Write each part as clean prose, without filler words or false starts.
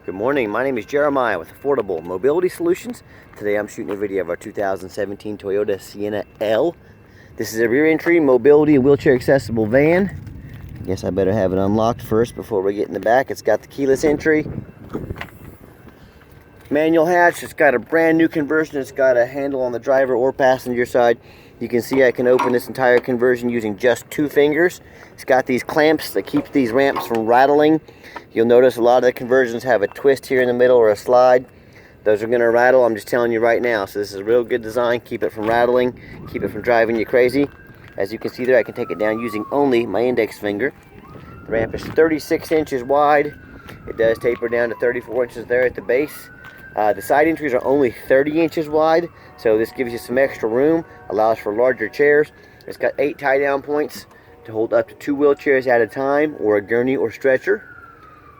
Good morning, my name is Jeremiah with Affordable Mobility Solutions. Today I'm shooting a video of our 2017 Toyota Sienna L. This is a rear entry mobility and wheelchair accessible van. I guess I better have it unlocked first before we get in the back. It's got the keyless entry, manual hatch. It's got a brand new conversion. It's got a handle on the driver or passenger side. You can see I can open this entire conversion using just 2 fingers. It's got these clamps that keep these ramps from rattling. You'll notice a lot of the conversions have a twist here in the middle or a slide. Those are going to rattle, I'm just telling you right now. So this is a real good design. Keep it from rattling, keep it from driving you crazy. As you can see there, I can take it down using only my index finger. The ramp is 36 inches wide. It does taper down to 34 inches there at the base. The side entries are only 30 inches wide, so this gives you some extra room, allows for larger chairs. It's got 8 tie-down points to hold up to 2 wheelchairs at a time, or a gurney or stretcher.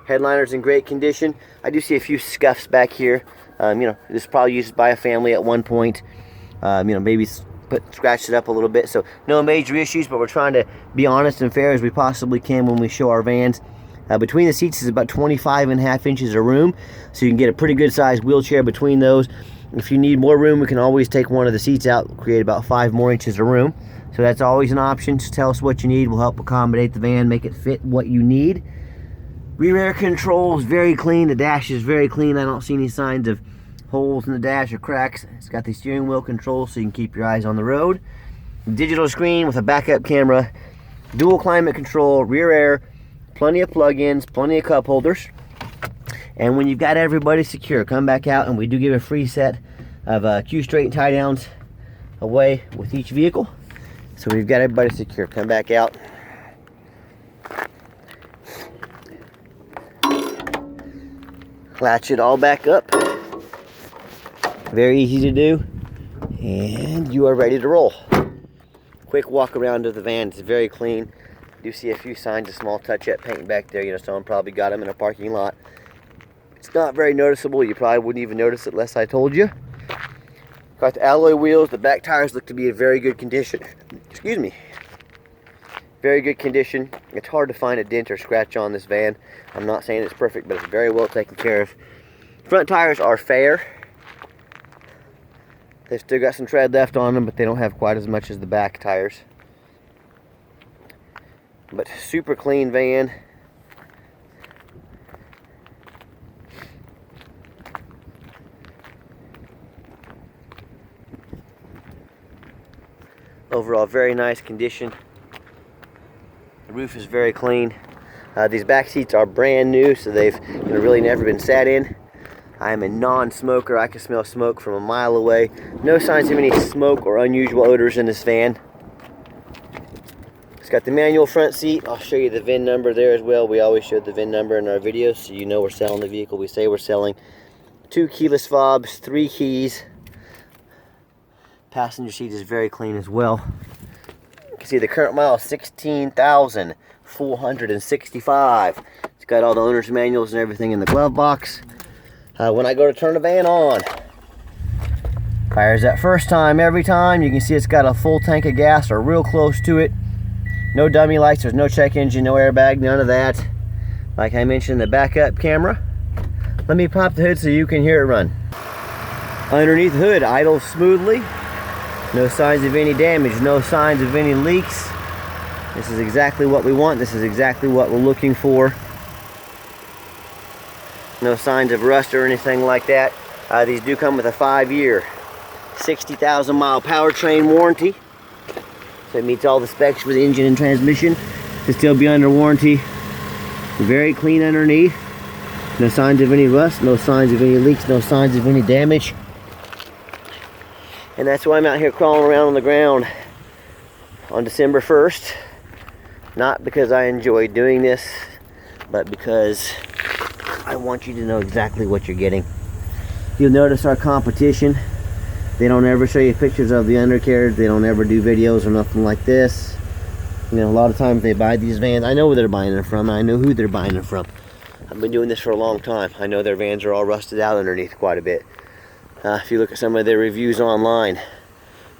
Headliner's in great condition. I do see a few scuffs back here. This is probably used by a family at one point. Maybe scratched it up a little bit. So no major issues, but we're trying to be honest and fair as we possibly can when we show our vans. Between the seats is about 25.5 inches of room, so you can get a pretty good sized wheelchair between those. If you need more room, we can always take one of the seats out, create about 5 more inches of room. So that's always an option. Just tell us what you need. We'll help accommodate the van, make it fit what you need. Rear air controls, very clean. The dash is very clean. I don't see any signs of holes in the dash or cracks. It's got the steering wheel controls so you can keep your eyes on the road. Digital screen with a backup camera, dual climate control, rear air, plenty of plug-ins, plenty of cup holders. And when you've got everybody secure, come back out and we do give a free set of Q straight tie downs away with each vehicle. So we've got everybody secure. Come back out. Latch it all back up. Very easy to do. And you are ready to roll. Quick walk around of the van. It's very clean. You see a few signs of small touch-up paint back there. Someone probably got them in a parking lot. It's not very noticeable. You probably wouldn't even notice it unless I told you. Got the alloy wheels. The back tires look to be in very good condition. Excuse me. Very good condition. It's hard to find a dent or scratch on this van. I'm not saying it's perfect, but it's very well taken care of. Front tires are fair. They've still got some tread left on them, but they don't have quite as much as the back tires. But super clean van. Overall, very nice condition. The roof is very clean. These back seats are brand new, so they've really never been sat in. I am a non-smoker. I can smell smoke from a mile away. No signs of any smoke or unusual odors in this van. It's got the manual front seat. I'll show you the VIN number there as well. We always show the VIN number in our videos, so you know we're selling the vehicle we say we're selling. 2 keyless fobs, 3 keys. Passenger seat is very clean as well. You can see the current mile is 16,465. It's got all the owner's manuals and everything in the glove box. When I go to turn the van on, fires that first time every time. You can see it's got a full tank of gas or real close to it. No dummy lights, there's no check engine, no airbag, none of that. Like I mentioned, the backup camera. Let me pop the hood so you can hear it run. Underneath the hood, idles smoothly. No signs of any damage, no signs of any leaks. This is exactly what we want. This is exactly what we're looking for. No signs of rust or anything like that. These do come with a 5-year, 60,000 mile powertrain warranty. So it meets all the specs for the engine and transmission to still be under warranty. Very clean underneath. No signs of any rust, no signs of any leaks, no signs of any damage. And that's why I'm out here crawling around on the ground on December 1st. Not because I enjoy doing this, but because I want you to know exactly what you're getting. You'll notice our competition. They don't ever show you pictures of the undercarriage. They don't ever do videos or nothing like this. A lot of times they buy these vans. I know where they're buying them from. I know who they're buying them from. I've been doing this for a long time. I know their vans are all rusted out underneath quite a bit. If you look at some of their reviews online,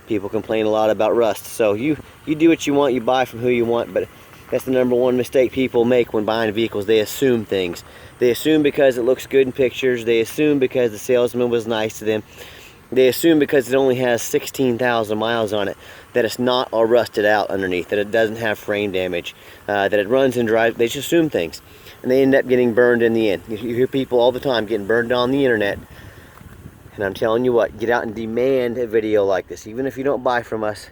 people complain a lot about rust. So you do what you want. You buy from who you want. But That's the number one mistake people make when buying vehicles. They assume things. They assume because it looks good in pictures. They assume because the salesman was nice to them. They assume because it only has 16,000 miles on it that it's not all rusted out underneath, that it doesn't have frame damage, that it runs and drives. They just assume things, and they end up getting burned in the end. You hear people all the time getting burned on the internet, and I'm telling you what, get out and demand a video like this. Even if you don't buy from us,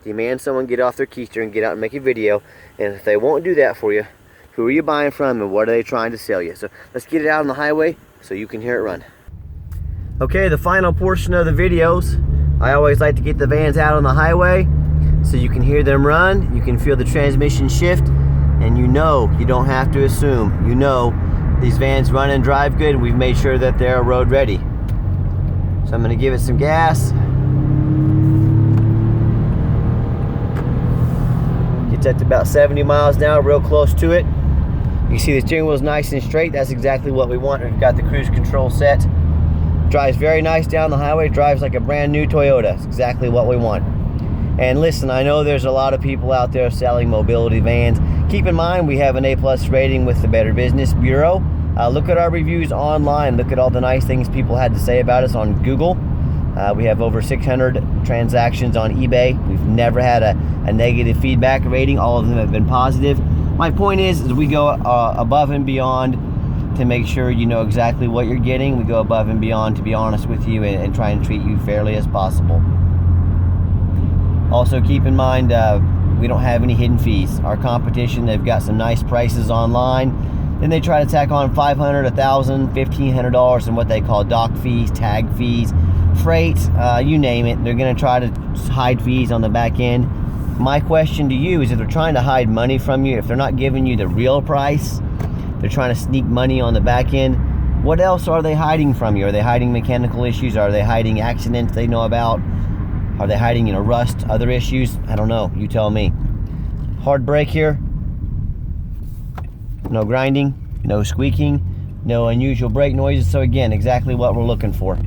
demand someone get off their keister and get out and make a video. And if they won't do that for you, who are you buying from and what are they trying to sell you? So let's get it out on the highway so you can hear it run. Okay, the final portion of the videos, I always like to get the vans out on the highway so you can hear them run, you can feel the transmission shift, and you know you don't have to assume. You know these vans run and drive good. We've made sure that they're road ready. So I'm going to give it some gas. Gets up to about 70 miles an hour, real close to it. You see the steering wheel is nice and straight. That's exactly what we want. We've got the cruise control set. Drives very nice down the highway. Drives like a brand new Toyota. That's exactly what we want. And listen, I know there's a lot of people out there selling mobility vans. Keep in mind, we have an A+ rating with the Better Business Bureau. Look at our reviews online. Look at all the nice things people had to say about us on Google. We have over 600 transactions on eBay. We've never had a negative feedback rating. All of them have been positive. My point is we go above and beyond to make sure you know exactly what you're getting. We go above and beyond to be honest with you and try and treat you fairly as possible. Also keep in mind, we don't have any hidden fees. Our competition, they've got some nice prices online. Then they try to tack on $500, $1,000, $1,500 in what they call dock fees, tag fees, freight, you name it. They're going to try to hide fees on the back end. My question to you is, if they're trying to hide money from you, if they're not giving you the real price, they're trying to sneak money on the back end, what else are they hiding from you? Are they hiding mechanical issues? Are they hiding accidents they know about? Are they hiding, rust, other issues? I don't know. You tell me. Hard brake here. No grinding, no squeaking, no unusual brake noises. So again, exactly what we're looking for.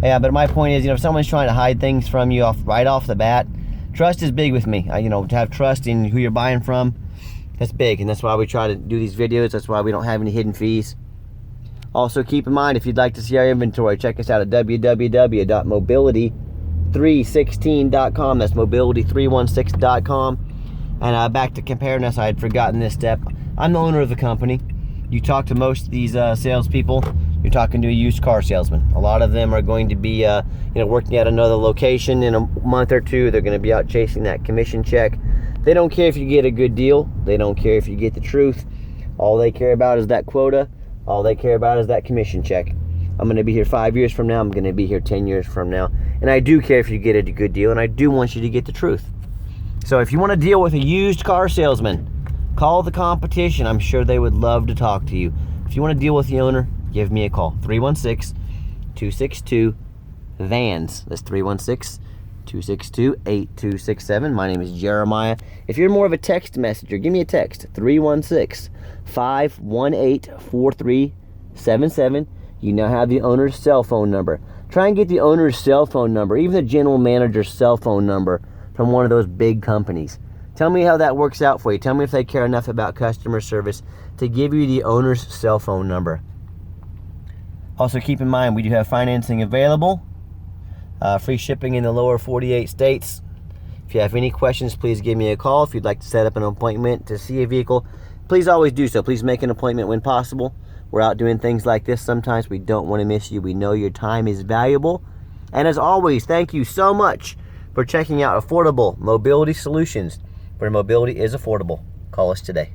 Yeah, but my point is, if someone's trying to hide things from you right off the bat, trust is big with me. To have trust in who you're buying from, that's big, and that's why we try to do these videos. That's why we don't have any hidden fees. Also, keep in mind, if you'd like to see our inventory, check us out at www.mobility316.com. That's mobility316.com. And back to comparing us, I had forgotten this step. I'm the owner of the company. You talk to most of these salespeople, you're talking to a used car salesman. A lot of them are going to be working at another location in a month or two. They're going to be out chasing that commission check. They don't care if you get a good deal. They don't care if you get the truth. All they care about is that quota. All they care about is that commission check. I'm going to be here 5 years from now. I'm going to be here 10 years from now. And I do care if you get a good deal, and I do want you to get the truth. So if you want to deal with a used car salesman, call the competition. I'm sure they would love to talk to you. If you want to deal with the owner, give me a call. 316-262-VANS. That's 316-262-8267. My name is Jeremiah. If you're more of a text messenger, give me a text. 316-518-4377. You now have the owner's cell phone number. Try and get the owner's cell phone number, even the general manager's cell phone number, from one of those big companies. Tell me how that works out for you. Tell me if they care enough about customer service to give you the owner's cell phone number. Also keep in mind, we do have financing available. Free shipping in the lower 48 states. If you have any questions, please give me a call. If you'd like to set up an appointment to see a vehicle, please always do so. Please make an appointment when possible. We're out doing things like this sometimes. We don't want to miss you. We know your time is valuable. And as always, thank you so much for checking out Affordable Mobility Solutions, where mobility is affordable. Call us today.